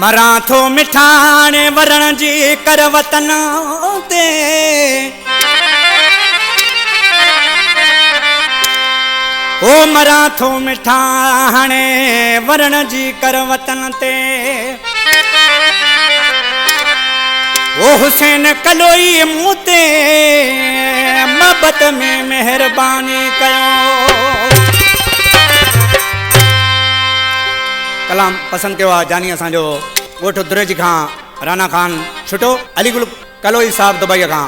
मरा थो मिठाणे वरण जी कर वतन ते ओ मरा थो मिठाणे वरण जी कर वतन ते ओ हुसैन कलोई मूं ते मोहब्बत में मेहरबानी कयो। कलाम पसंद कयो आहे जानी असांजो ॻोठ दुरेज खां राना खान छुटो अलीगुल कलोई साहब दुबई खां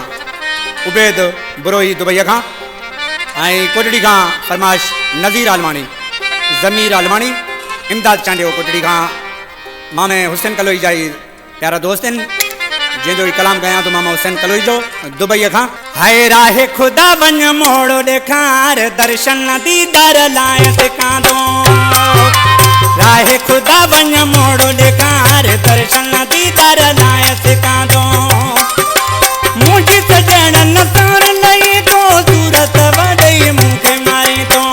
उबैद बुरोही दुबई खां ऐं कोटड़ी खां फरमाश नज़ीर आलवाणी ज़मीर आलवाणी इमदाद चांडियो कोटड़ी खां मामे हुसैन कलोई जा प्यारा दोस्त आहिनि जंहिंजो कलाम कयां तो मामा हुसैन कलोई जो दुबई खां। हाय राहे खुदा वञ मोड़ो ॾेखार दर्शन दीदार लाइ सिकां थो राहे खुदा वञ मोड़ो ॾेखार दर्शन दीदार लाइ सिकां थो मुंहिंजी सजण नसार लही थो सूरत वॾई मूंखे मारी थो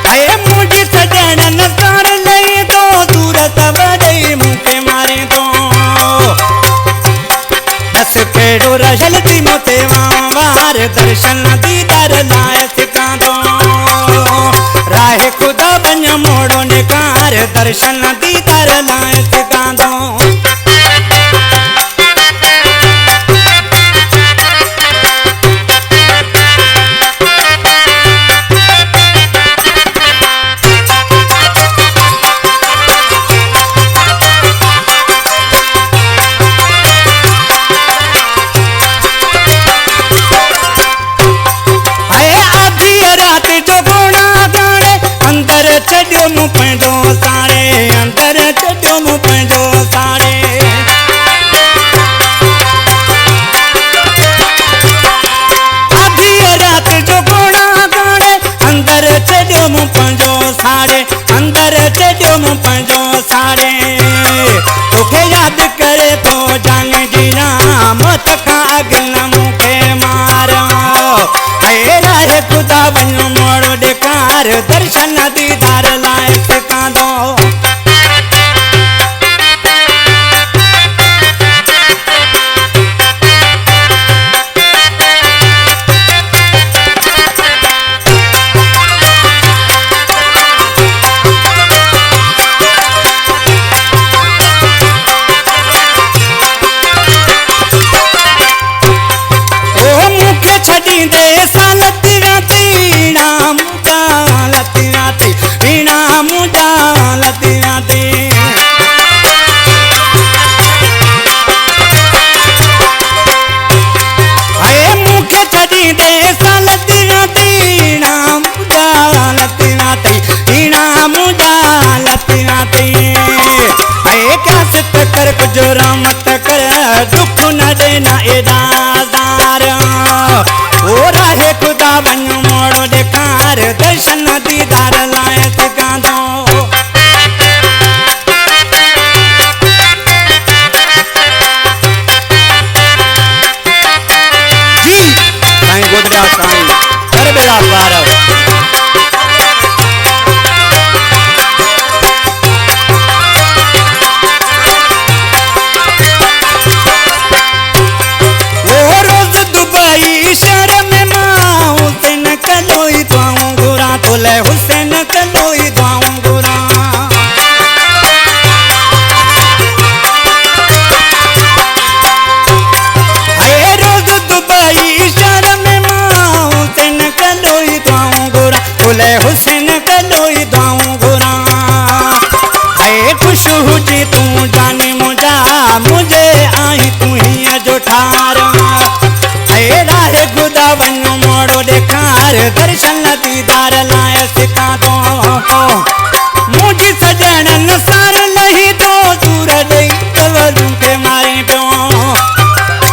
हाय मुंहिंजी सजण नसार लही थो सूरत वॾई मूंखे मारी थो बस कहिड़ो रहियल थी मोते वार दर्शन दीदार लाइ सिकां थो राहे खुदा वञ मोड़ो ॾेखार दर्शन दीदार लाइ सिकां थो। चढ़ियो मूं पंहिंजो साड़े अंदर चढ़ियो मूं पंहिंजो साड़े आधी राति जो घोड़ा गाड़े अंदर चढ़ियो मूं पंहिंजो साड़े अंदर चढ़ियो मूं पंहिंजो साड़े तोखे यादि करे थो जाने जी मौत खां अॻु न मूंखे मारा हे राहे खुदा वञ मोड़ो ॾेखार दर्शन दीदार लाइ सिकां थो। छॾींदे सालत राती राम जालत राती राम जालत राती हाय मूंखे छॾींदे सालत राती राम जालत राती राम जालत राती हाय क्यास कर कुझु रहमत कर दुख न ॾेना एदादार ओ राहे खुदा वञ मोड़ो ॾेखार दर्शन दीदार लाइ सिकां थो। जी साईं गोदड़ा साईं कर बेड़ा पार शहर में मां हुसैन कलोई दुआऊं घुरा तोले हुसैन कलोई दुआऊं घुरा हाय रोज दुबई शहर में मां हुसैन कलोई दुआऊं घुरा तोले हुसैन कलोई दुआऊं घुरा हाय खुश हुजे तूं जाने मुंहिंजा मुझे आई तूं हीअं जो ठार राहे खुदा वञ मोड़ो ॾेखार दर्शन दीदार लाइ सिकां थो मुंहिंजी सजण नसार लही थो दूर ॾेई तवलूं खे मारे पियो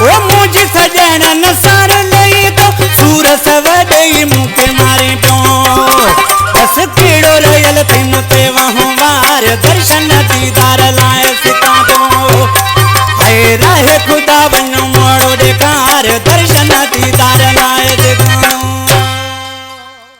ओ मुंहिंजी सजण नसार लही थो सूर सव ॾेई मूंखे मारे पियो बस कहिड़ो रहियल थी मूंते वहवार दर्शन दीदार लाइ सिकां थो हाय राहे खुदा वञ मोड़ो ॾेखार दर्शन दीदार लाइ